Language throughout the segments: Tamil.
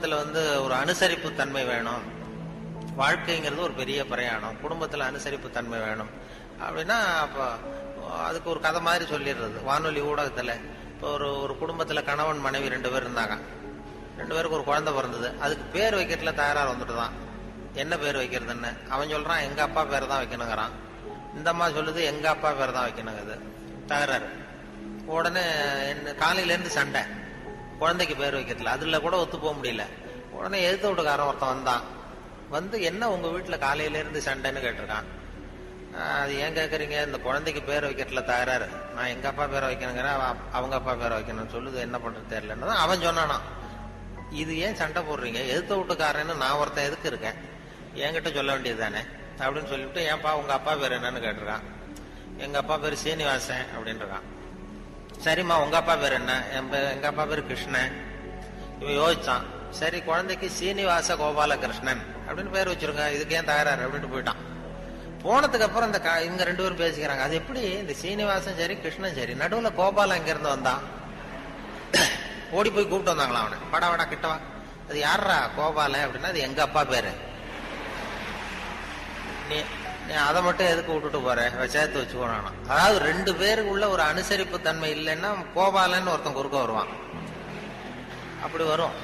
குடும்பத்துல ஒரு அனுசரிப்பு தன்மை வேணும். வாழ்க்கைங்கிறது ஒரு பெரிய பிரயாணம். குடும்பத்துல அனுசரிப்பு தன்மை வேணும் அப்படின்னா அப்ப அதுக்கு ஒரு கதை மாதிரி சொல்லிடுறது. வானொலி ஊடகத்துல இப்போ ஒரு குடும்பத்துல கணவன் மனைவி 2 பேர் இருந்தாங்க. 2 பேருக்கு ஒரு குழந்தை பிறந்தது. அதுக்கு பேர் வைக்கிறதுல தகராறு வந்துட்டுதான். என்ன பேர் வைக்கிறதுன்னு அவன் சொல்றான் எங்க அப்பா பேர் தான் வைக்கணுங்கிறான். இந்த அம்மா சொல்லுது எங்க அப்பா பேர் தான் வைக்கணுங்குது. தகராறு. உடனே காலையில இருந்து சண்டை, குழந்தைக்கு பேர் வைக்கிறதுல. அதுல கூட ஒத்து போக முடியல. உடனே எதிர்த்து வீட்டுக்காரன் ஒருத்தன் வந்தான். என்ன உங்க வீட்டுல காலையில இருந்து சண்டைன்னு கேட்டிருக்கான். அது ஏன் கேட்கறீங்க, இந்த குழந்தைக்கு பேர் வைக்கிறதுல தகராறு, நான் எங்க அப்பா பேரை வைக்கணுங்கிற அவங்க அப்பா பேரை வைக்கணும்னு சொல்லுது, என்ன பண்றது தெரியலன்னு அவன் சொன்னானா. இது ஏன் சண்டை போடுறீங்க, எதிர்த்த வீட்டுக்காரன்னு நான் ஒருத்தன் எதுக்கு இருக்கேன், என்கிட்ட சொல்ல வேண்டியது தானே அப்படின்னு சொல்லிவிட்டு ஏன்பா உங்க அப்பா பேர் என்னன்னு கேட்டிருக்கான். எங்க அப்பா பேர் சீனிவாசன் அப்படின்னு இருக்கான். சரிம்மா உங்க அப்பா பேர் என்ன, எங்க அப்பா பேர் கிருஷ்ணன். இவன் யோசிச்சான், சரி குழந்தைக்கு சீனிவாச கோபாலகிருஷ்ணன் அப்படின்னு பேர் வச்சிருங்க, இதுக்கு ஏன் தகராறு அப்படின்ட்டு போயிட்டான். போனதுக்கு அப்புறம் இவங்க 2 பேரும் பேசிக்கிறாங்க. அது எப்படி இந்த சீனிவாசன் சரி கிருஷ்ணன் சரி, நடுவுல கோபாலம் எங்க இருந்து வந்தான். ஓடி போய் கூப்பிட்டு வந்தாங்களா அவனை, வாடா கிட்டவா, அது யாரா கோபால அப்படின்னா அது எங்க அப்பா பேரு, நீ அதை மட்டும் எதுக்கு விட்டுட்டு போற, சேர்த்து வச்சுக்கோனா. அதாவது 2 பேருக்குள்ள ஒரு அனுசரிப்பு தன்மை இல்லைன்னா கோபாலன்னு ஒருத்தன் குறுக்க வருவான். அப்படி வரும்.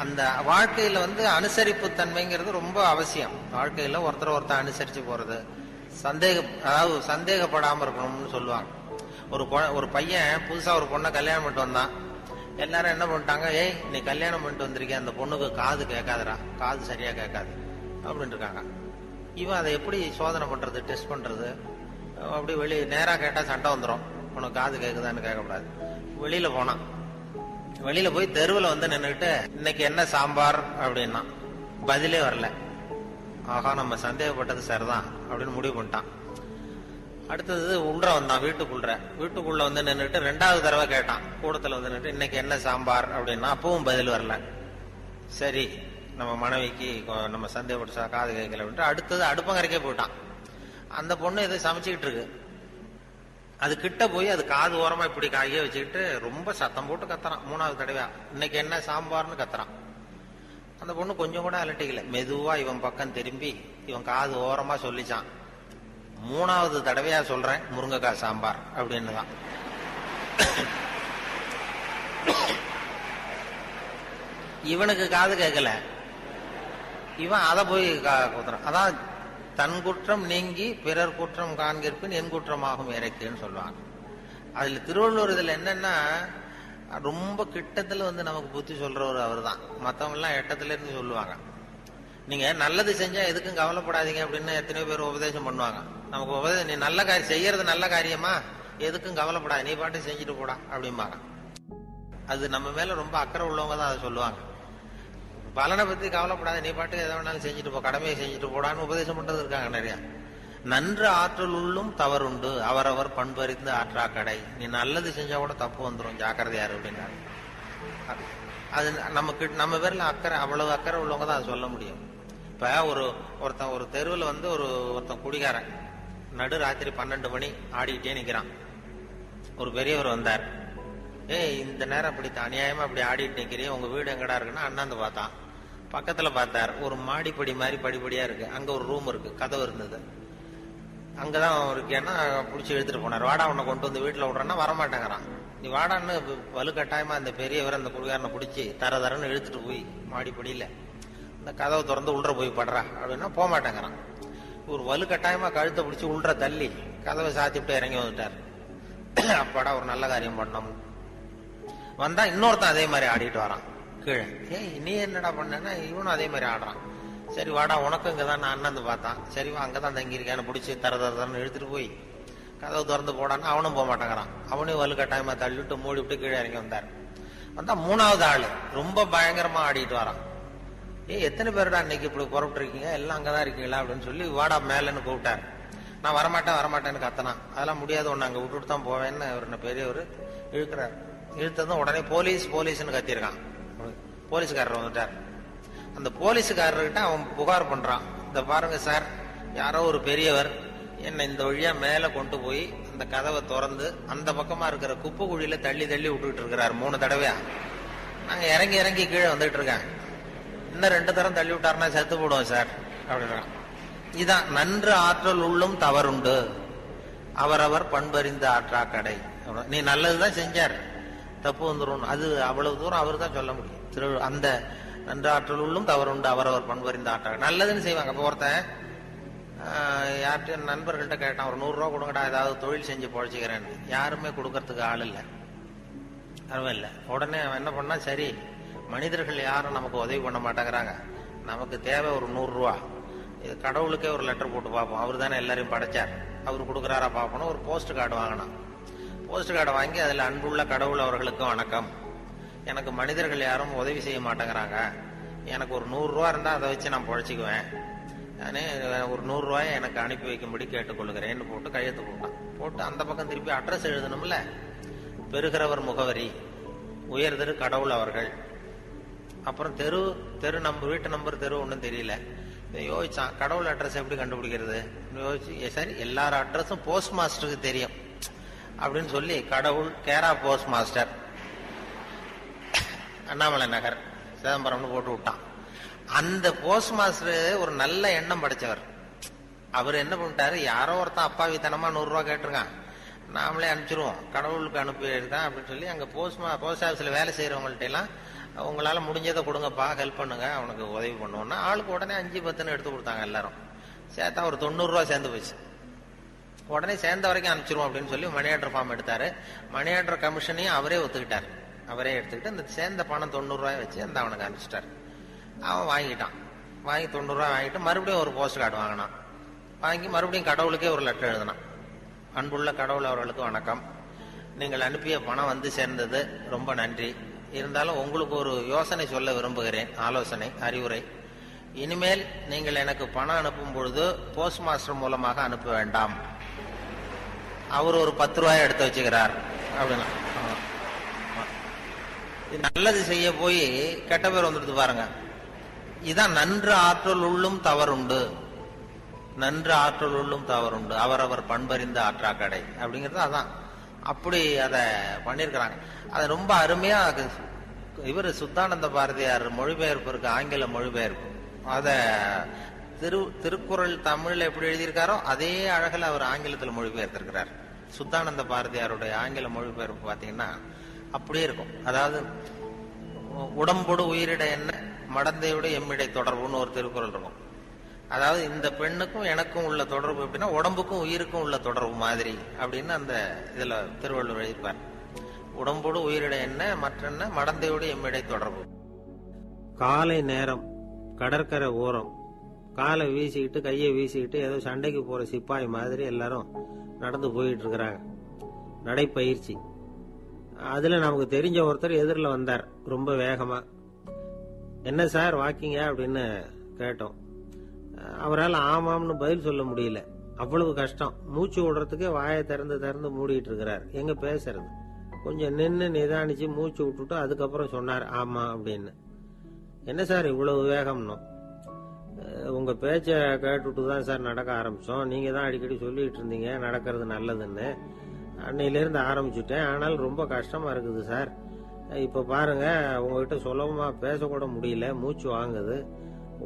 அந்த வாழ்க்கையில அனுசரிப்பு தன்மைங்கிறது ரொம்ப அவசியம். வாழ்க்கையில ஒருத்தர் அனுசரிச்சு போறது, அதாவது சந்தேகப்படாம இருக்கணும்னு சொல்லுவாங்க. ஒரு பையன் புதுசா ஒரு பொண்ணை கல்யாணம் பண்ணிட்டு வந்தான். எல்லாரும் என்ன பண்ணிட்டாங்க, ஏய் நீ கல்யாணம் பண்ணிட்டு வந்திருக்க, அந்த பொண்ணுக்கு காது கேட்காதுடா, காது சரியா கேட்காது அப்படின்னு இருக்காங்க. இவன் அதை எப்படி சோதனை பண்றது, டெஸ்ட் பண்றது, அப்படி நேரா கேட்டா சண்டை வந்துடும், உனக்கு காது கேட்குதான்னு கேட்கக்கூடாது. வெளியில போனான். வெளியில போய் தெருவில் நின்றுட்டு இன்னைக்கு என்ன சாம்பார் அப்படின்னா பதிலே வரல. ஆகா நம்ம சந்தேகப்பட்டது சரிதான் அப்படின்னு முடிவு பண்ணிட்டான். அடுத்தது உள்ள வந்தான், வீட்டுக்குள்ள நின்றுட்டு 2வது தடவை கேட்டான். கூடத்துல நின்றுட்டு இன்னைக்கு என்ன சாம்பார் அப்படின்னா அப்பவும் பதில் வரல. சரி நம்ம மனைவிக்கு நம்ம சந்தேகப்பட்ட காது கேட்கல அப்படின்ட்டு அடுத்தது அடுப்பங்கரைக்கே போயிட்டான். அந்த பொண்ணு எதை சமைச்சுக்கிட்டு இருக்கு. அது கிட்ட போய் அது காது ஓரமா இப்படி காய வச்சுக்கிட்டு ரொம்ப சத்தம் போட்டு கத்துறான். 3வது தடவையா இன்னைக்கு என்ன சாம்பார்னு கத்துறான். அந்த பொண்ணு கொஞ்சம் கூட அலட்டிக்கல. மெதுவா இவன் பக்கம் திரும்பி இவன் காது ஓரமா சொல்லிச்சான், 3வது தடவையா சொல்றேன் முருங்கைக்காய் சாம்பார் அப்படின்னு தான். இவனுக்கு காது கேட்கல. இவன் அதை போய் குத்துறான். அதான் தன் குற்றம் நீங்கி பிறர் குற்றம் காண்கிற்பின் என் குற்றமாகும் இறைக்குன்னு சொல்லுவாங்க. அதுல திருவள்ளுவர் இதுல என்னன்னா ரொம்ப கிட்டத்துல நமக்கு புத்தி சொல்றவர் அவர் தான். மற்றவங்க எல்லாம் எட்டத்துல இருந்து சொல்லுவாங்க. நீங்க நல்லது செஞ்சா எதுக்கும் கவலைப்படாதீங்க அப்படின்னு எத்தனையோ பேர் உபதேசம் பண்ணுவாங்க. நமக்கு உபதேசம், நீ நல்ல காரியம் செய்யறது நல்ல காரியமா, எதுக்கும் கவலைப்படாது, நீ பாட்டு செஞ்சுட்டு போடா அப்படிம்பாங்க. அது நம்ம மேல ரொம்ப அக்கறை உள்ளவங்க தான் அதை சொல்லுவாங்க. பலனை பத்தி கவலைப்படாத, நீ பாட்டு எதை வேணாலும் செஞ்சுட்டு போ, கடமையை செஞ்சுட்டு போடான்னு உபதேசம் பண்றது இருக்காங்க நிறைய. நன்று ஆற்றல் உள்ளும் தவறுண்டு, அவரவர் பண்பறிந்து ஆற்றா கடை. நீ நல்லது செஞ்சா கூட தப்பு வந்துடும், ஜாக்கிரதையாரு அப்படின்னாரு. அது நம்ம பேர்ல அக்கறை, அவ்வளவு அக்கறை உள்ளவங்க தான் அதை சொல்ல முடியும். இப்ப ஒருத்தன் ஒரு தெருவில் ஒருத்தன் குடிகாரன் நடு ராத்திரி 12 மணி ஆடிக்கிட்டே நிக்கிறான். ஒரு பெரியவர் வந்தார். ஏய் இந்த நேரம் அப்படி அநியாயமா அப்படி ஆடிட்டு நிக்கிறீங்க, உங்க வீடு எங்கடா இருக்குன்னா அண்ணாந்து பார்த்தான். பக்கத்துல பார்த்தார், ஒரு மாடிப்படி மாதிரி படிப்படியா இருக்கு, அங்க ஒரு ரூம் இருக்கு, கதவு இருந்தது. அங்கதான் இருக்கேன்னா பிடிச்சி எடுத்துட்டு போனார். வாடா உன்னை கொண்டு வீட்டுல விடுறேன்னா வரமாட்டேங்கிறான். நீ வாடான்னு வலு கட்டாயமா அந்த பெரியவர் அந்த குடிகாரனை பிடிச்சி தரன்னு இழுத்துட்டு போய் மாடிப்படியில இந்த கதவை திறந்து உள்ள போய் படுறா அப்படின்னா போக மாட்டேங்கிறான். ஒரு வலு கட்டாயமா கழுத்தை பிடிச்சி உள்ள தள்ளி கதவை சாத்திவிட்டு இறங்கி வந்துட்டார். அப்பாடா ஒரு நல்ல காரியம் பண்ணோம். வந்தா இன்னொருத்தன் அதே மாதிரி ஆடிட்டு வரான் கீழே. ஏய் நீ என்னடா பண்ணா, இவனும் அதே மாதிரி ஆடுறான். சரி வாடா உனக்கு இங்கதான் நான் அண்ணந்து பார்த்தான். சரிவா அங்கதான் தங்கியிருக்கேன்னு பிடிச்சி தரன்னு இழுத்துட்டு போய் கதவு திறந்து போடான்னு அவனும் போக மாட்டேங்கிறான். அவனையும் வலு கட்டாயமா தள்ளிவிட்டு மூடி விட்டு கீழே இறங்கி வந்தார். வந்தா 3வது ஆளு ரொம்ப பயங்கரமா ஆடிட்டு வரான். எத்தனை பேருடா இன்னைக்கு இப்படி புறப்பட்டு இருக்கீங்க, எல்லாம் அங்கதான் இருக்கீங்களா அப்படின்னு சொல்லி வாடா மேலன்னு கூப்பிட்டாரு. நான் வரமாட்டேன்னு கத்தனான். அதெல்லாம் முடியாது, ஒன்னு அங்க விட்டுட்டு தான் போவேன்னு அவர் பெரியவர் இழுக்கிறார். இழுத்ததும் உடனே போலீஸ்னு கத்திருக்கான். போலீஸ்காரர் வந்துட்டார். அந்த போலீஸுக்காரர்கிட்ட அவன் புகார் பண்றான். இந்த பாருங்க சார், யாரோ ஒரு பெரியவர் என்ன இந்த வழியா மேல கொண்டு போய் அந்த கதவை திறந்து அந்த பக்கமா இருக்கிற குப்பை குழியில தள்ளி விட்டுட்டு இருக்கிறார் 3 தடவையா. நாங்க இறங்கி கீழே வந்துட்டு இருக்கேன். இன்னும் 2 தரம் தள்ளி விட்டாருன்னா செத்து போடுவோம் சார் அப்படின்னா. இதான் நன்று ஆற்றல் உள்ளும் தவறுண்டு, அவரவர் பண்பறிந்த ஆற்றா கடை. நீ நல்லதுதான் செஞ்சார், தப்பு வந்துடும், அது அவ்வளவு தூரம் அவர் தான் சொல்ல முடியும். அந்த நன்று ஆற்றல் உள்ளும் தவறுண்டு, அவரவர் பண்பறிந்த ஆற்றா. நல்லதுன்னு செய்வாங்க. அப்போ ஒருத்தன் யார்கிட்ட நண்பர்கள்ட்ட கேட்டான், ஒரு 100 ரூபா கொடுங்கடா, ஏதாவது தொழில் செஞ்சு பொழைச்சிக்கிறேன்னு. யாருமே கொடுக்கறதுக்கு ஆள் இல்லை, யாருமே இல்லை. உடனே அவன் என்ன பண்ணா, சரி மனிதர்கள் யாரும் நமக்கு உதவி பண்ண மாட்டேங்கிறாங்க, நமக்கு தேவை ஒரு 100 ரூபா, இது கடவுளுக்கே ஒரு லெட்டர் போட்டு பார்ப்போம், அவர் தானே எல்லாரையும் படைச்சார், அவர் கொடுக்குறாரா பார்ப்போம். ஒரு போஸ்ட் கார்டு வாங்கினான். போஸ்ட் கார்டை வாங்கி அதில் அன்புள்ள கடவுள் அவர்களுக்கு வணக்கம், எனக்கு மனிதர்கள் யாரும் உதவி செய்ய மாட்டேங்கிறாங்க, எனக்கு ஒரு 100 ரூபா இருந்தால் அதை வச்சு நான் பொழைச்சிக்குவேன், நானே ஒரு 100 ரூபாயை எனக்கு அனுப்பி வைக்கும்படி கேட்டுக்கொள்கிறேன்னு போட்டு கையெழுத்து போட்டான். போட்டு அந்த பக்கம் திருப்பி அட்ரஸ் எழுதணும்ல, பெறுகிறவர் முகவரி, உயர்திரு கடவுள் அவர்கள், அப்புறம் தெரு நம்ம வீட்டு நம்பர் தெரு ஒன்றும் தெரியல. யோசிச்சான், கடவுள் அட்ரஸ் எப்படி கண்டுபிடிக்கிறது யோசிச்சு, சரி எல்லார அட்ரஸும் போஸ்ட் மாஸ்டருக்கு தெரியும் அப்படின்னு சொல்லி கடவுள் கேரா போஸ்ட் மாஸ்டர் அண்ணாமலை நகர் சிதம்பரம்னு போட்டு விட்டான். அந்த போஸ்ட் மாஸ்டர் ஒரு நல்ல எண்ணம் படைச்சவர். அவர் என்ன பண்ணிட்டாரு, யாரோ ஒருத்தன் அப்பாவித்தனமா 100 ரூபா கேட்டிருக்கான், நாமளே அனுப்பிச்சிருவோம், கடவுளுக்கு அனுப்பிதான் அப்படின்னு சொல்லி அங்க போஸ்ட் ஆஃபீஸ்ல வேலை செய்யறவங்கள்ட்ட எல்லாம் உங்களால முடிஞ்சதை கொடுங்கப்பா, ஹெல்ப் பண்ணுங்க, அவனுக்கு உதவி பண்ணுவோம்னா ஆளுக்கு உடனே 5-10 எடுத்து கொடுத்தாங்க. எல்லாரும் சேர்த்தா ஒரு 90 ரூபா சேர்ந்து போச்சு. உடனே சேர்ந்த வரைக்கும் அனுப்பிச்சிருவோம் அப்படின்னு சொல்லி மணி ஆர்டர் ஃபார்ம் எடுத்தாரு. மணி ஆர்டர் கமிஷனையும் அவரே ஒத்துக்கிட்டார். அவரே எடுத்துக்கிட்டு அந்த சேர்ந்த பணம் 90 ரூபாய் வச்சு அந்த அவனுக்கு அனுப்பிச்சிட்டாரு. அவன் வாங்கிட்டான். வாங்கி 90 ரூபாய் வாங்கிட்டு மறுபடியும் ஒரு போஸ்ட் கார்டு வாங்கினான். வாங்கி மறுபடியும் கடவுளுக்கே ஒரு லெட்டர் எழுதினான். அன்புள்ள கடவுள் அவர்களுக்கு வணக்கம், நீங்கள் அனுப்பிய பணம் வந்து சேர்ந்தது, ரொம்ப நன்றி. இருந்தாலும் உங்களுக்கு ஒரு யோசனை சொல்ல விரும்புகிறேன், ஆலோசனை, அறிவுரை. இனிமேல் நீங்கள் எனக்கு பணம் அனுப்பும் பொழுது போஸ்ட் மாஸ்டர் மூலமாக அனுப்ப வேண்டாம், அவர் ஒரு 10 ரூபாய் எடுத்து வச்சுக்கிறார் அப்படின்னா. நல்லது செய்ய போய் கெட்ட பேர் வந்துடுது பாருங்க. இதான் நன்று ஆற்றல் உள்ளும் தவறுண்டு, நன்று ஆற்றல் உள்ளும் தவறுண்டு, அவரவர் பண்பறிந்த ஆற்றா கடை அப்படிங்கிறது அதான். அப்படி அதை பண்ணிருக்கிறாங்க. அது ரொம்ப அருமையா இவர் சுத்தானந்த பாரதியார் மொழிபெயர்ப்பு இருக்கு, ஆங்கில மொழிபெயர்ப்பு. அத திருக்குறள் தமிழ்ல எப்படி எழுதியிருக்காரோ அதே அழகில் அவர் ஆங்கிலத்தில் மொழிபெயர்த்திருக்கிறார். சுத்தானந்த பாரதியாருடைய ஆங்கில மொழிபெயர்ப்பு பாத்தீங்கன்னா அப்படியே இருக்கும். அதாவது உடம்போடு உயிரிட என்ன, மடந்தையோடு எம்மிடை தொடர்புன்னு ஒரு திருக்குறள் இருக்கும். அதாவது இந்த பெண்ணுக்கும் எனக்கும் உள்ள தொடர்பு எப்படின்னா உடம்புக்கும் உயிருக்கும் உள்ள தொடர்பு மாதிரி அப்படின்னு அந்த இதுல திருவள்ளுவர் எழுதியிருப்பார். உடம்போடு உயிரிட என்ன, மற்றென்ன, மடந்தையோடு எம்மிடை தொடர்பு. காலை நேரம் கடற்கரை ஓரம் காலை வீசிக்கிட்டு கையை வீசிக்கிட்டு ஏதோ சண்டைக்கு போற சிப்பாய் மாதிரி எல்லாரும் நடந்து போயிட்டு இருக்கிறாங்க, நடைப்பயிற்சி. அதுல நமக்கு தெரிஞ்ச ஒருத்தர் எதிரில் வந்தார் ரொம்ப வேகமா. என்ன சார் வாக்கிங்க அப்படின்னு கேட்டோம். அவரால் ஆமாம்னு பதில் சொல்ல முடியல, அவ்வளவு கஷ்டம். மூச்சு விடுறதுக்கே வாயை திறந்து மூடிட்டு இருக்கிறார். எங்க பேசுறது, கொஞ்சம் நின்று நிதானிச்சு மூச்சு விட்டுட்டு அதுக்கப்புறம் சொன்னார் ஆமா அப்படின்னு. என்ன சார் இவ்வளவு வேகம்னு? உங்க பேச்ச கேட்டுட்டு தான் சார் நடக்க ஆரம்பிச்சோம், நீங்க தான் அடிக்கடி சொல்லிட்டு இருந்தீங்க நடக்கிறது நல்லதுன்னு, அன்னையிலிருந்து ஆரம்பிச்சுட்டேன், ஆனால் ரொம்ப கஷ்டமா இருக்குது சார். இப்ப பாருங்க உங்ககிட்ட சுலபமா பேசக்கூட முடியல, மூச்சு வாங்குது,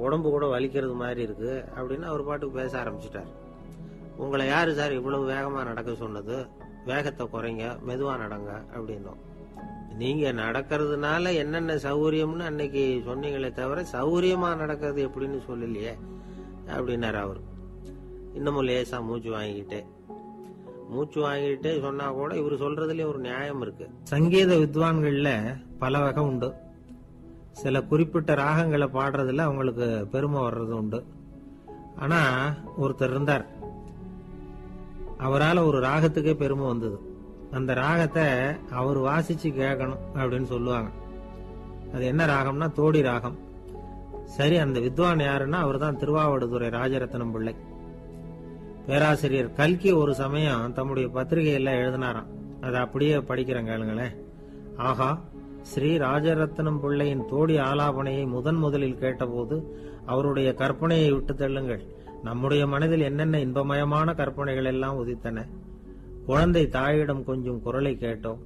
உடம்பு கூட வலிக்கிறது மாதிரி இருக்கு அப்படின்னு அவர் பாட்டுக்கு பேச ஆரம்பிச்சுட்டார். உங்களை யாரு சார் இவ்வளவு வேகமா நடக்க சொன்னது, வேகத்தை குறைங்க, மெதுவா நடங்க அப்படின்னோம். நீங்க நடக்கிறதுனால என்னென்ன சௌகரியம்னு அன்னைக்கு சொன்னீங்களே தவிர சௌகரியமா நடக்கிறது எப்படின்னு சொல்லலையே அப்படின்னாரு அவர். இன்னமும் லேசா மூச்சு வாங்கிக்கிட்டே சொன்னா கூட இவர் சொல்றதுலயும் ஒரு நியாயம் இருக்கு. சங்கீத வித்வான்கள்ல பல வகை உண்டு. சில குறிப்பிட்ட ராகங்களை பாடுறதுல அவங்களுக்கு பெருமை வர்றது உண்டு. ஆனா ஒருத்தர் இருந்தார், அவரால் ஒரு ராகத்துக்கே பெருமை வந்தது. அந்த ராகத்தை அவர் வாசிச்சு கேட்கணும் அப்படின்னு சொல்லுவாங்க. அது என்ன ராகம்னா தோடி ராகம். சரி, அந்த வித்வான் யாருன்னா அவர் தான் திருவாவடுதுறை ராஜரத்னம் பிள்ளை. பேராசிரியர் கல்கி ஒரு சமயம் தம்முடைய பத்திரிகையெல்லாம் எழுதினாராம். அதை அப்படியே படிக்கிறேன் கேளுங்களேன். ஆகா, ஸ்ரீ ராஜரத்னம் பிள்ளையின் தோடி ஆலாபனையை முதலில் கேட்டபோது அவருடைய கற்பனையை விட்டு தள்ளுங்கள், நம்முடைய மனதில் என்னென்ன இன்பமயமான கற்பனைகள் எல்லாம் உதித்தன. குழந்தை தாயிடம் கொஞ்சம் குரலை கேட்டோம்,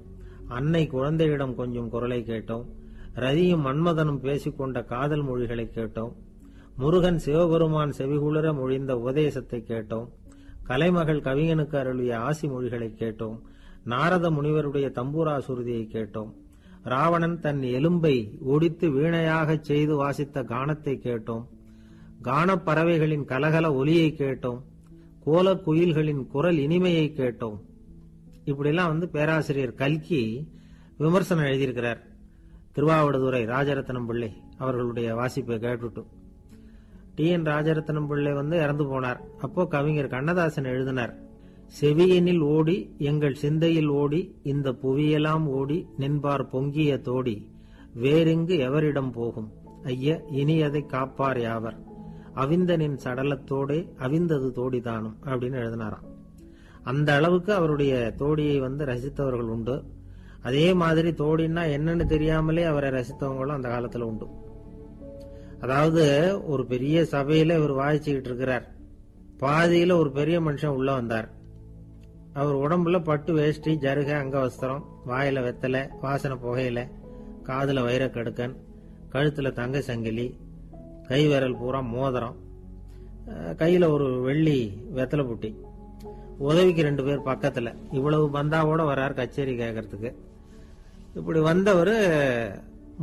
அன்னை குழந்தையிடம் கொஞ்சம் குரலை கேட்டோம், ரதியும் மன்மதனும் பேசிக்கொண்ட காதல் மொழிகளை கேட்டோம். முருகன் சிவபெருமான் செவிகுளிர மொழிந்த உபதேசத்தை கேட்டோம். கலைமகள் கவிஞனுக்கு அருளிய ஆசி மொழிகளை கேட்டோம். நாரத முனிவருடைய தம்பூரா சுருதியை கேட்டோம். ராவணன் தன் எலும்பை ஒடித்து வீணையாகச் செய்து வாசித்த கானத்தை கேட்டோம். கானப் பறவைகளின் கலகல ஒலியை கேட்டோம். கோலக் குயில்களின் குரல் இனிமையை கேட்டோம். இப்படிலாம் பேராசிரியர் கல்கி விமர்சனம் எழுதியிருக்கிறார். திருவாவடுதுறை ராஜரத்னம் பிள்ளை அவர்களுடைய வாசிப்பை கேட்டுட்டு டி.என். ராஜரத்னம் பிள்ளை இறந்து போனார். அப்போ கவிஞர் கண்ணதாசன் எழுதினார், செவியனில் ஓடி எங்கள் சிந்தையில் ஓடி இந்த புவியெல்லாம் ஓடி நின்பார் பொங்கிய தோடி வேறெங்கு எவரிடம் போகும் ஐய இனி அதை காப்பார் யாவர் அவிந்தனின் சடலத்தோடே அவிந்தது தோடிதானும் அப்படின்னு எழுதினாராம். அந்த அளவுக்கு அவருடைய தோடியை ரசித்தவர்கள் உண்டு. அதே மாதிரி தோடின்னா என்னன்னு தெரியாமலே அவரை ரசித்தவங்களும் அந்த காலத்துல உண்டு. அதாவது ஒரு பெரிய சபையில இவர் வாய்ச்சிக்கிட்டு இருக்கிறார். பாதியில ஒரு பெரிய மனுஷன் உள்ள வந்தார். அவர் உடம்புல பட்டு வேஷ்டி, ஜருக, அங்கவஸ்திரம், வாயில வெத்தலை, வாசனை புகையில, காதுல வைரக்கடுக்கன், கழுத்துல தங்க சங்கிலி, கை விரல் பூரா மோதிரம், கையில ஒரு வெள்ளி வெத்தலை புட்டி, உதவிக்கு 2 பேர் பக்கத்துல. இவ்வளவு பந்தாவோட வர்றார் கச்சேரி கேட்கறதுக்கு. இப்படி வந்தவர்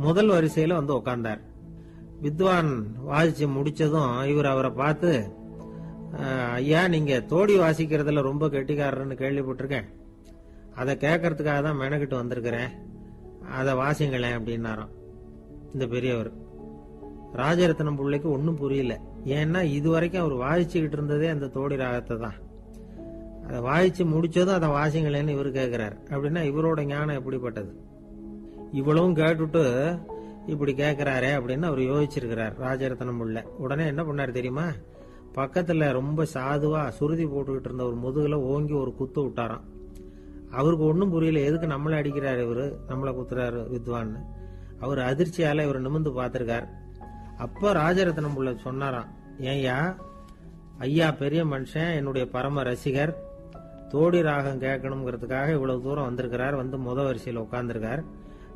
முதல் வரிசையில உட்கார்ந்தார். வித்வான் வாசிச்சு முடிச்சதும் இவர் அவரை பார்த்து, ஐயா நீங்க தோடி வாசிக்கிறதுல ரொம்ப கெட்டிக்காரர்னு கேள்விப்பட்டிருக்கேன், அதை கேட்கறதுக்காக தான் மெனக்கிட்டு வந்திருக்கிறேன், அதை வாசிங்களேன் அப்படின்னாராம் இந்த பெரியவர். ராஜரத்னம் பிள்ளைக்கு ஒன்னும் புரியல. ஏன்னா இதுவரைக்கும் அவர் வாசிச்சுக்கிட்டு இருந்ததே அந்த தோடி ராகத்தை தான். அதை வாசிச்சு முடிச்சதும் அதை வாசிங்களேன்னு இவர் கேட்கிறார். அப்படின்னா இவரோட ஞானம் எப்படிப்பட்டது? இவ்வளவும் கேட்டுட்டு இப்படி கேட்கிறாரே அப்படின்னு அவர் யோசிச்சிருக்கிறார் ராஜரத்னம் பிள்ளை. உடனே என்ன பண்ணாரு தெரியுமா? பக்கத்துல ரொம்ப சாதுவா சுருதி போட்டுக்கிட்டு இருந்த ஒரு முதுகுல ஓங்கி ஒரு குத்து விட்டாராம். அவருக்கு ஒன்னும் புரியல, எதுக்கு நம்மளை அடிக்கிறாரு இவரு, நம்மளை குத்துறாரு வித்வான்னு. அவர் அதிர்ச்சியால இவர் நிமிர்ந்து பார்த்திருக்கார். அப்ப ராஜரத்னம் பிள்ளை சொன்னாராம், ஏய்யா ஐயா பெரிய மனுஷன், என்னுடைய பரம ரசிகர், தோடி ராகம் கேட்கணுங்கிறதுக்காக இவ்வளவு தூரம் வந்திருக்கிறார், முத வரிசையில் உட்கார்ந்துருக்கார்.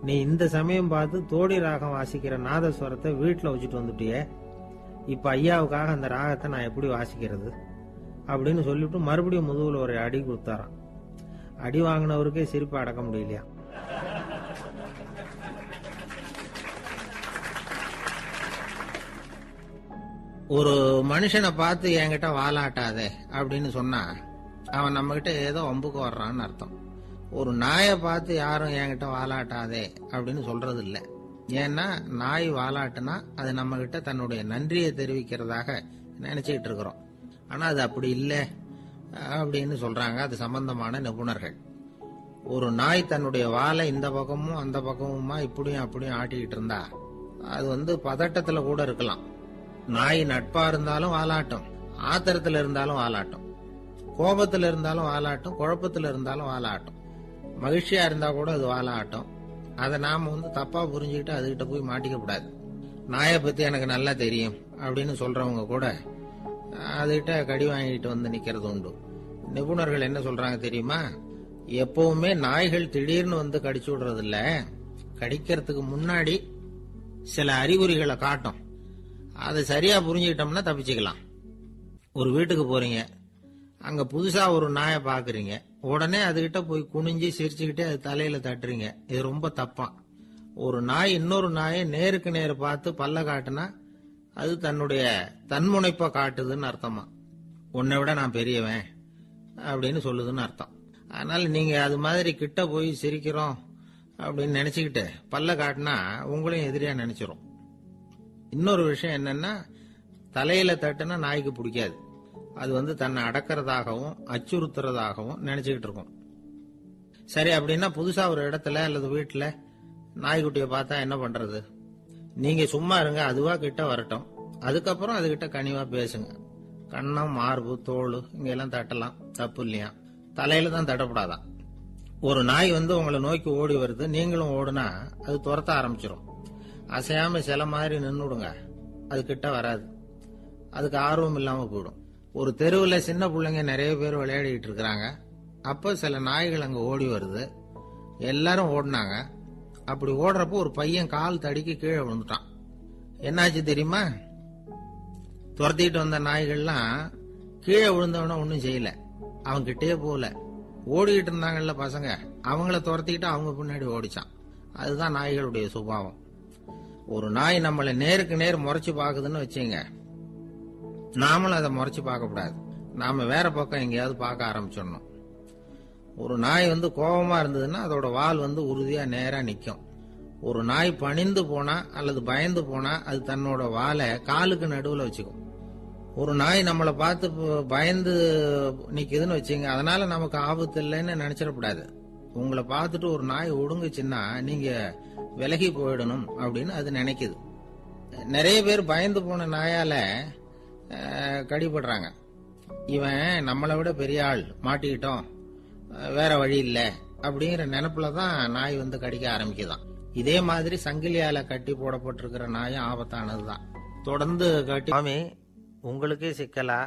நீ இந்த சமயம் பார்த்து தோடி ராகம் வாசிக்கிற நாதஸ்வரத்தை வீட்டுல வச்சுட்டு வந்துட்டியே, இப்ப ஐயாவுக்காக அந்த ராகத்தை நான் எப்படி வாசிக்கிறது அப்படின்னு சொல்லிட்டு மறுபடியும் முதுகுல ஒரு அடி கொடுத்தாராம். அடி வாங்கினவருக்கே சிரிப்பு அடக்க முடியலையா. ஒரு மனுஷனை பார்த்து என்கிட்ட வாலாட்டாதே அப்படின்னு சொன்னா அவன் நம்ம கிட்ட ஏதோ வம்புக்கு வர்றான்னு அர்த்தம். ஒரு நாயை பார்த்து யாரும் என்கிட்ட வாலாட்டாதே அப்படின்னு சொல்றது இல்லை. ஏன்னா நாய் வாலாட்டுனா அது நம்ம கிட்ட தன்னுடைய நன்றியை தெரிவிக்கிறதாக நினைச்சுக்கிட்டு இருக்கிறோம். ஆனா அது அப்படி இல்லை அப்படின்னு சொல்றாங்க அது சம்பந்தமான நிபுணர்கள். ஒரு நாய் தன்னுடைய வாலை இந்த பக்கமும் அந்த பக்கமுமா இப்படியும் அப்படியும் ஆட்டிக்கிட்டு இருந்தா அது பதட்டத்துல கூட இருக்கலாம். நாய் நட்பா இருந்தாலும் வாலாட்டும், ஆத்திரத்துல இருந்தாலும் வாலாட்டும், கோபத்துல இருந்தாலும் வாலாட்டும், குழப்பத்துல இருந்தாலும் வாலாட்டும், மகிழ்ச்சியா இருந்தா கூட அது வாலாட்டும். அதை நாம தப்பா புரிஞ்சுக்கிட்டு அதுகிட்ட போய் மாட்டிக்க கூடாது. நாயை பத்தி எனக்கு நல்லா தெரியும் அப்படின்னு சொல்றவங்க கூட அதுகிட்ட கடி வாங்கிட்டு நிக்கிறது உண்டு. நிபுணர்கள் என்ன சொல்றாங்க தெரியுமா? எப்பவுமே நாய்கள் திடீர்னு கடிச்சு விடுறது இல்ல, கடிக்கிறதுக்கு முன்னாடி சில அறிகுறிகளை காட்டும். அதை சரியா புரிஞ்சுக்கிட்டோம்னா தப்பிச்சுக்கலாம். ஒரு வீட்டுக்கு போறீங்க, அங்க புதுசா ஒரு நாயை பாக்குறீங்க, உடனே அதுகிட்ட போய் குனிஞ்சு சிரிச்சுக்கிட்டே அது தலையில தட்டுறீங்க. இது ரொம்ப தப்பா. ஒரு நாய் இன்னொரு நாயை நேருக்கு நேரு பார்த்து பல்ல காட்டுனா அது தன்னுடைய தன்முனைப்பை காட்டுதுன்னு அர்த்தமா. உன்னை விட நான் பெரியவன் அப்படின்னு சொல்லுதுன்னு அர்த்தம். அதனால நீங்க அது மாதிரி கிட்ட போய் சிரிக்கிறோம் அப்படின்னு நினைச்சுக்கிட்டு பல்ல காட்டினா உங்களையும் எதிரியா நினைச்சிரும். இன்னொரு விஷயம் என்னன்னா, தலையில தட்டுனா நாய்க்கு பிடிக்காது. அது தன்னை அடக்கிறதாகவும் அச்சுறுத்துறதாகவும் நினைச்சுக்கிட்டு இருக்கும். சரி, அப்படின்னா புதுசா ஒரு இடத்துல அல்லது வீட்டுல நாய்க்குட்டிய பார்த்தா என்ன பண்றது? நீங்க சும்மா இருங்க, அதுவா கிட்ட வரட்டும். அதுக்கப்புறம் அதுகிட்ட கனிவா பேசுங்க. கண்ணம், மார்பு, தோல் இங்க எல்லாம் தட்டலாம், தப்பு இல்லையா? தலையில தான் தட்டப்படாதான். ஒரு நாய் உங்களை நோக்கி ஓடி வருது, நீங்களும் ஓடுனா அது துரத்த ஆரம்பிச்சிடும். அசையாம சில மாதிரி நின்னுடுங்க, அது கிட்ட வராது. அதுக்கு ஆர்வம் இல்லாம போயிடும். ஒரு தெருவில் சின்ன பிள்ளைங்க நிறைய பேர் விளையாடிட்டு இருக்கிறாங்க. அப்ப சில நாய்கள் அங்க ஓடி வருது. எல்லாரும் ஓடினாங்க. அப்படி ஓடுறப்போ ஒரு பையன் கால் தடிக்கு கீழே விழுந்துட்டான். என்னாச்சு தெரியுமா? துரத்திட்டு வந்த நாய்கள்லாம் கீழே விழுந்தவன ஒன்னும் செய்யல, அவன் கிட்டே போல. ஓடிக்கிட்டு இருந்தாங்கல்ல பசங்க, அவங்கள துரத்திக்கிட்டு அவங்க பின்னாடி ஓடிச்சான். அதுதான் நாய்களுடைய சுபாவம். ஒரு நாய் நம்மளை நேருக்கு நேர் முறைச்சு பாக்குதுன்னு வச்சுங்க, நாமளும் அதை முறைச்சு பார்க்க கூடாது. நாம வேற பக்கம் எங்கேயாவது பார்க்க ஆரம்பிச்சிடணும். ஒரு நாய் கோபமா இருந்ததுன்னா அதோட வால் உறுதியா நேரா நிக்கும். ஒரு நாய் பணிந்து போனா அல்லது பயந்து போனா அது தன்னோட வாலை காலுக்கு நடுவுல வச்சுக்கும். ஒரு நாய் நம்மளை பார்த்து பயந்து நிக்குதுன்னு வச்சுங்க, அதனால நமக்கு ஆபத்து இல்லைன்னு நினைச்சிடக்கூடாது. உங்களை பார்த்துட்டு ஒரு நாய் ஒடுங்குச்சுன்னா நீங்க விலகி போயிடணும் அப்படின்னு அது நினைக்குது. நிறைய பேர் பயந்து போன நாயால கடிபடுறாங்க. இவன் நம்மளை விட பெரிய ஆள், மாட்டிக்கிட்டோம், வேற வழி இல்லை அப்படிங்கிற நினைப்புல தான் நாய் கடிக்க ஆரம்பிக்குதான். இதே மாதிரி சங்கிலியால கட்டி போடப்பட்டிருக்கிற நாயும் ஆபத்தானதுதான். தொடர்ந்து கட்டி சுவாமி, உங்களுக்கே சிக்கலா?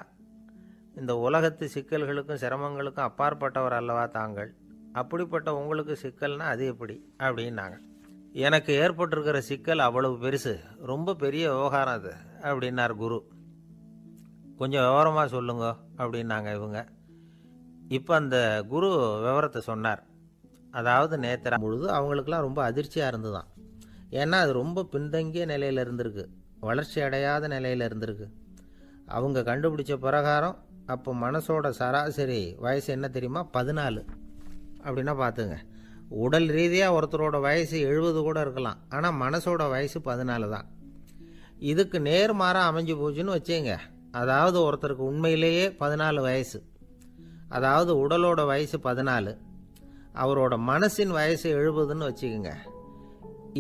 இந்த உலகத்து சிக்கல்களுக்கும் சிரமங்களுக்கும் அப்பாற்பட்டவர் அல்லவா தாங்கள்? அப்படிப்பட்ட உங்களுக்கு சிக்கல்னா அது எப்படி அப்படின்னாங்க. எனக்கு ஏற்பட்டிருக்கிற சிக்கல் அவ்வளவு பெருசு, ரொம்ப பெரிய விவகாரம் அது அப்படின்னார் குரு. கொஞ்சம் விவரமா சொல்லுங்க அப்படின்னாங்க இவங்க. இப்போ அந்த குரு விவரத்தை சொன்னார். அதாவது நேத்திர பொழுது அவங்களுக்குலாம் ரொம்ப அதிர்ச்சியாக இருந்துதான். ஏன்னா அது ரொம்ப பின்தங்கிய நிலையில் இருந்திருக்கு, வளர்ச்சி அடையாத நிலையில் இருந்திருக்கு. அவங்க கண்டுபிடிச்ச பிரகாரம் அப்போ மனசோட சராசரி வயசு என்ன தெரியுமா? 14. அப்படின்னா பார்த்துங்க, உடல் ரீதியாக ஒருத்தரோட வயசு 70 கூட இருக்கலாம், ஆனால் மனசோட வயசு 14 தான். இதுக்கு நேர்மாறாக அமைஞ்சு போச்சுன்னு வச்சுங்க. அதாவது ஒருத்தருக்கு உண்மையிலேயே 14 வயசு, அதாவது உடலோட வயசு 14, அவரோட மனசின் வயசு 70ன்னு வச்சுக்கோங்க.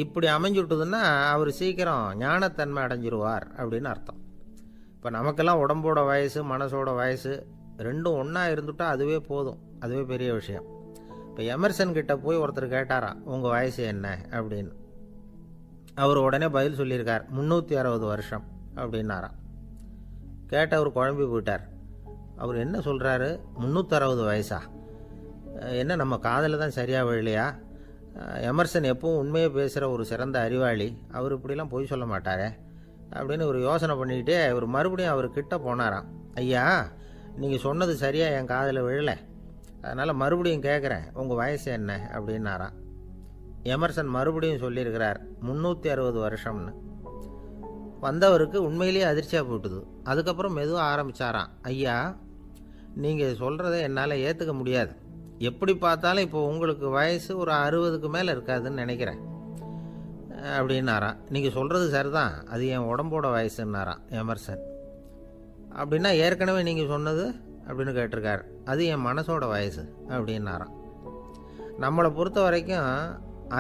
இப்படி அமைஞ்சுட்டுதுன்னா அவர் சீக்கிரம் ஞானத்தன்மை அடைஞ்சிருவார் அப்படின்னு அர்த்தம். இப்போ நமக்கெல்லாம் உடம்போட வயசு மனசோட வயசு ரெண்டும் ஒன்றா இருந்துட்டா அதுவே போதும், அதுவே பெரிய விஷயம். இப்போ எமர்சன் கிட்ட போய் ஒருத்தர் கேட்டாராம், உங்கள் வயசு என்ன அப்படின்னு. அவர் உடனே பதில் சொல்லியிருக்கார், 360 வருஷம் அப்படின்னாராம். கேட்டவர் குழம்பி போயிட்டார். அவர் என்ன சொல்கிறாரு, 360 வயசா? என்ன நம்ம காதில் தான் சரியாக விழலையா? எமர்சன் எப்பவும் உண்மையை பேசுகிற ஒரு சிறந்த அறிவாளி, அவர் இப்படிலாம் பொய் சொல்ல மாட்டாரே அப்படின்னு ஒரு யோசனை பண்ணிக்கிட்டே இவர் மறுபடியும் அவர் கிட்ட போனாராம். ஐயா, நீங்கள் சொன்னது சரியாக என் காதில் விழலை, அதனால் மறுபடியும் கேட்குறேன், உங்கள் வயசு என்ன அப்படின்னாராம். எமர்சன் மறுபடியும் சொல்லியிருக்கிறார் 360 வருஷம்னு. வந்தவருக்கு உண்மையிலேயே அதிர்ச்சியாக போட்டுது. அதுக்கப்புறம் மெதுவாக ஆரம்பித்தாராம், ஐயா நீங்கள் சொல்கிறத என்னால் ஏற்றுக்க முடியாது, எப்படி பார்த்தாலும் இப்போ உங்களுக்கு வயசு ஒரு 60க்கு மேலே இருக்காதுன்னு நினைக்கிறேன் அப்படின்னாராம். நீங்கள் சொல்கிறது சரிதான், அது என் உடம்போட வயசுன்னாராம் எமர்சன். அப்படின்னா ஏற்கனவே நீங்கள் சொன்னது அப்படின்னு கேட்டிருக்காரு, அது என் மனசோட வயசு அப்படின்னாராம். நம்மளை பொறுத்த வரைக்கும்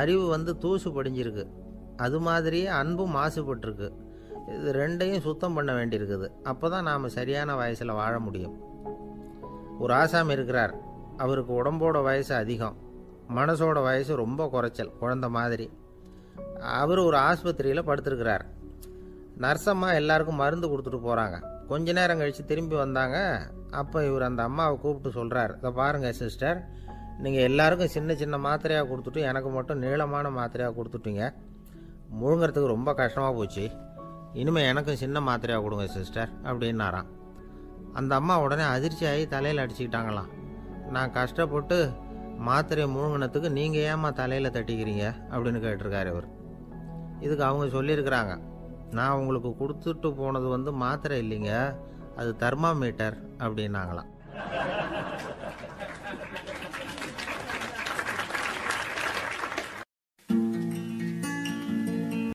அறிவு தூசு படிஞ்சிருக்கு, அது மாதிரியே அன்பும் மாசுபட்டிருக்கு. இது ரெண்டையும் சுத்தம் பண்ண வேண்டியிருக்குது. அப்போ தான் நாம் சரியான வயசில் வாழ முடியும். ஒரு ஆசாமி இருக்கிறார், அவருக்கு உடம்போட வயசு அதிகம், மனசோட வயசு ரொம்ப குறைச்சல், குழந்த மாதிரி. அவர் ஒரு ஆஸ்பத்திரியில் படுத்திருக்கிறார். நர்ஸம்மா எல்லாருக்கும் மருந்து கொடுத்துட்டு போகிறாங்க. கொஞ்ச நேரம் கழித்து திரும்பி வந்தாங்க. அப்போ இவர் அந்த அம்மாவை கூப்பிட்டு சொல்கிறார், இதை பாருங்கள் சிஸ்டர், நீங்கள் எல்லாருக்கும் சின்ன சின்ன மாத்திரையாக கொடுத்துட்டு எனக்கு மட்டும் நீளமான மாத்திரையாக கொடுத்துட்டீங்க, முழுங்கிறதுக்கு ரொம்ப கஷ்டமாக போச்சு, இனிமேல் எனக்கும் சின்ன மாத்திரையாக கொடுங்க சிஸ்டர் அப்படின்னாராம். அந்த அம்மா உடனே அதிர்ச்சியாகி தலையில் அடிச்சுக்கிட்டாங்களாம். நான் கஷ்டப்பட்டு மாத்திரையை முழுங்கினத்துக்கு நீங்கள் ஏமா தலையில் தட்டிக்கிறீங்க அப்படின்னு கேட்டிருக்காரு இவர். இதுக்கு அவங்க சொல்லியிருக்கிறாங்க, நான் உங்களுக்கு கொடுத்துட்டு போனது மாத்திரை இல்லைங்க, அது தெர்மாமீட்டர் அப்படின்னாங்களாம்.